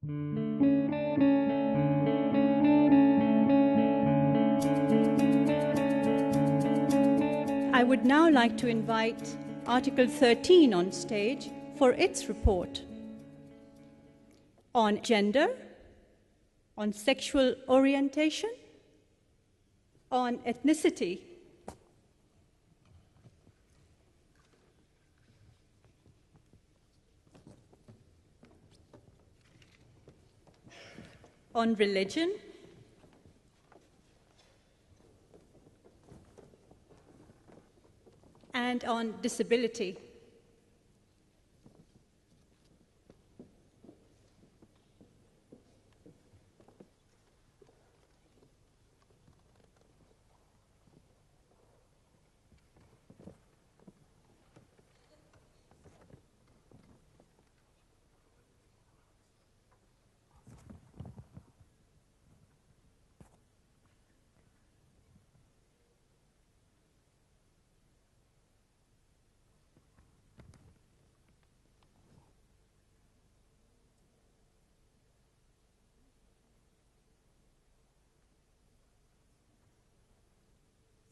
I would now like to invite Article 13 on stage for its report on gender, on sexual orientation, on ethnicity, on religion, and on disability.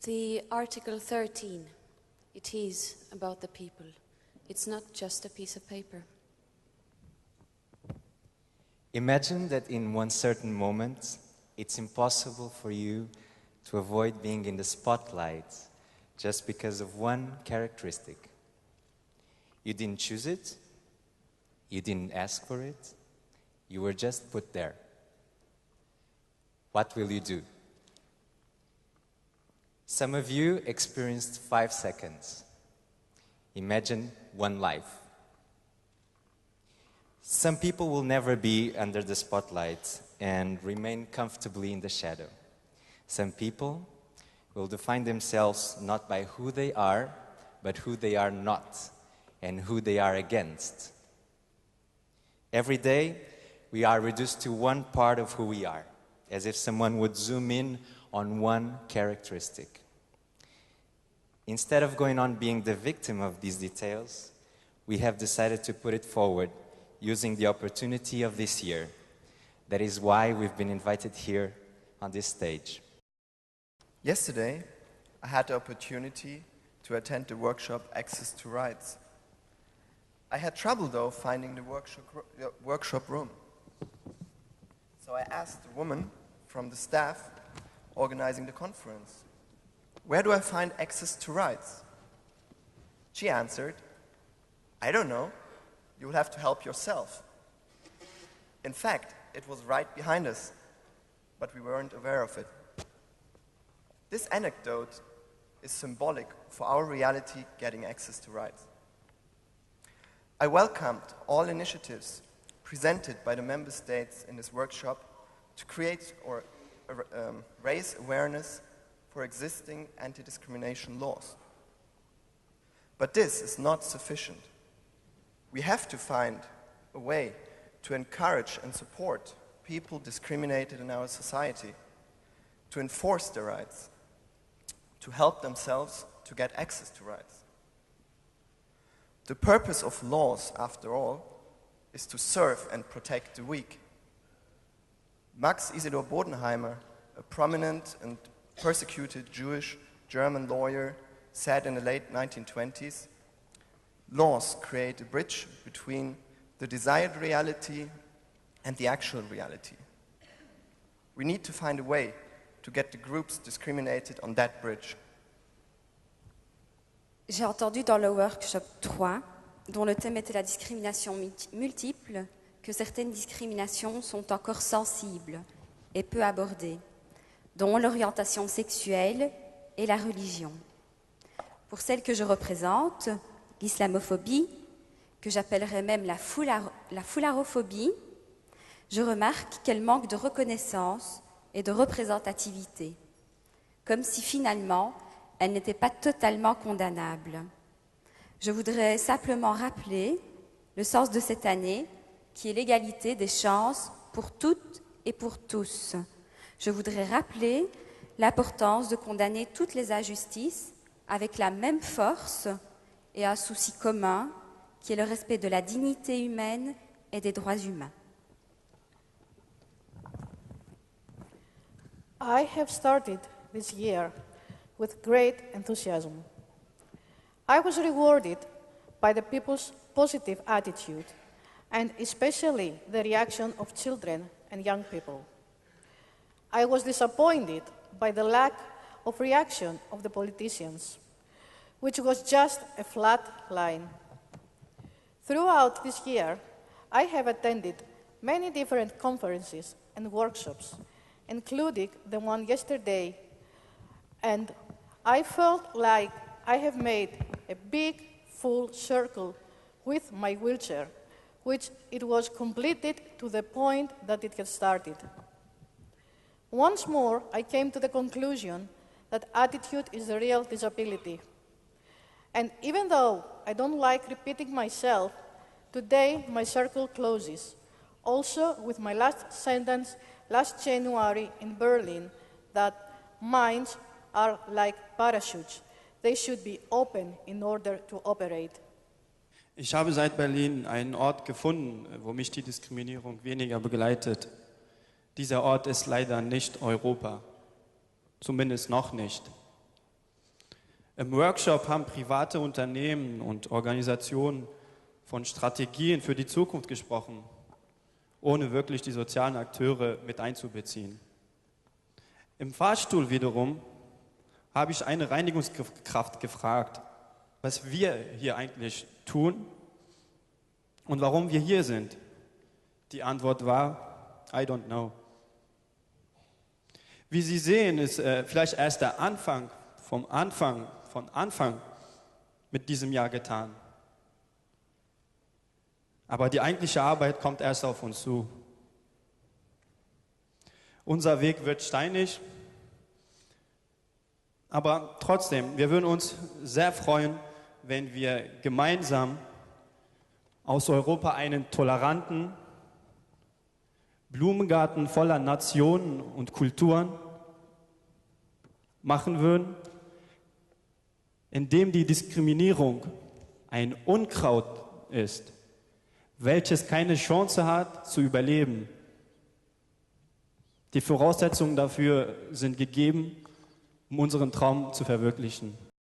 The Article 13, it is about the people. It's not just a piece of paper. Imagine that in one certain moment, it's impossible for you to avoid being in the spotlight just because of one characteristic. You didn't choose it, you didn't ask for it, you were just put there. What will you do? Some of you experienced 5 seconds. Imagine one life. Some people will never be under the spotlight and remain comfortably in the shadow. Some people will define themselves not by who they are, but who they are not and who they are against. Every day, we are reduced to one part of who we are, as if someone would zoom in on one characteristic. Instead of going on being the victim of these details, we have decided to put it forward using the opportunity of this year. That is why we've been invited here on this stage. Yesterday, I had the opportunity to attend the workshop Access to Rights. I had trouble, though, finding the workshop room. So I asked the woman from the staff organizing the conference, "Where do I find access to rights?" She answered, "I don't know. You will have to help yourself." In fact, it was right behind us, but we weren't aware of it. This anecdote is symbolic for our reality getting access to rights. I welcomed all initiatives presented by the member states in this workshop to create or raise awareness for existing anti-discrimination laws. But this is not sufficient. We have to find a way to encourage and support people discriminated in our society, to enforce their rights, to help themselves to get access to rights. The purpose of laws, after all, is to serve and protect the weak. Max Isidor Bodenheimer, a prominent and persecuted Jewish German lawyer, said in the late 1920s, "Laws create a bridge between the desired reality and the actual reality." We need to find a way to get the groups discriminated on that bridge. J'ai entendu dans le workshop 3, dont le thème était la discrimination multiple, que certaines discriminations sont encore sensibles et peu abordées, dont l'orientation sexuelle et la religion. Pour celle que je représente, l'islamophobie, que j'appellerais même la foularophobie, je remarque qu'elle manque de reconnaissance et de représentativité, comme si finalement elle n'était pas totalement condamnable. Je voudrais simplement rappeler le sens de cette année, qui est l'égalité des chances pour toutes et pour tous. Je voudrais rappeler l'importance de condamner toutes les injustices avec la même force et un souci commun, qui est le respect de la dignité humaine et des droits humains. I have started this year with great enthusiasm. I was rewarded by the people's positive attitude, and especially the reaction of children and young people. I was disappointed by the lack of reaction of the politicians, which was just a flat line. Throughout this year, I have attended many different conferences and workshops, including the one yesterday, and I felt like I have made a big full circle with my wheelchair, which it was completed to the point that it had started. Once more, I came to the conclusion that attitude is the real disability. And even though I don't like repeating myself, today my circle closes, also with my last sentence last January in Berlin, that minds are like parachutes. They should be open in order to operate. Ich habe seit Berlin einen Ort gefunden, wo mich die Diskriminierung weniger begleitet. Dieser Ort ist leider nicht Europa. Zumindest noch nicht. Im Workshop haben private Unternehmen und Organisationen von Strategien für die Zukunft gesprochen, ohne wirklich die sozialen Akteure mit einzubeziehen. Im Fahrstuhl wiederum habe ich eine Reinigungskraft gefragt, was wir hier eigentlich tun und warum wir hier sind. Die Antwort war, I don't know. Wie Sie sehen, ist vielleicht erst der Anfang von Anfang mit diesem Jahr getan. Aber die eigentliche Arbeit kommt erst auf uns zu. Unser Weg wird steinig, aber trotzdem, wir würden uns sehr freuen, wenn wir gemeinsam aus Europa einen toleranten Blumengarten voller Nationen und Kulturen machen würden, in dem die Diskriminierung ein Unkraut ist, welches keine Chance hat zu überleben. Die Voraussetzungen dafür sind gegeben, um unseren Traum zu verwirklichen.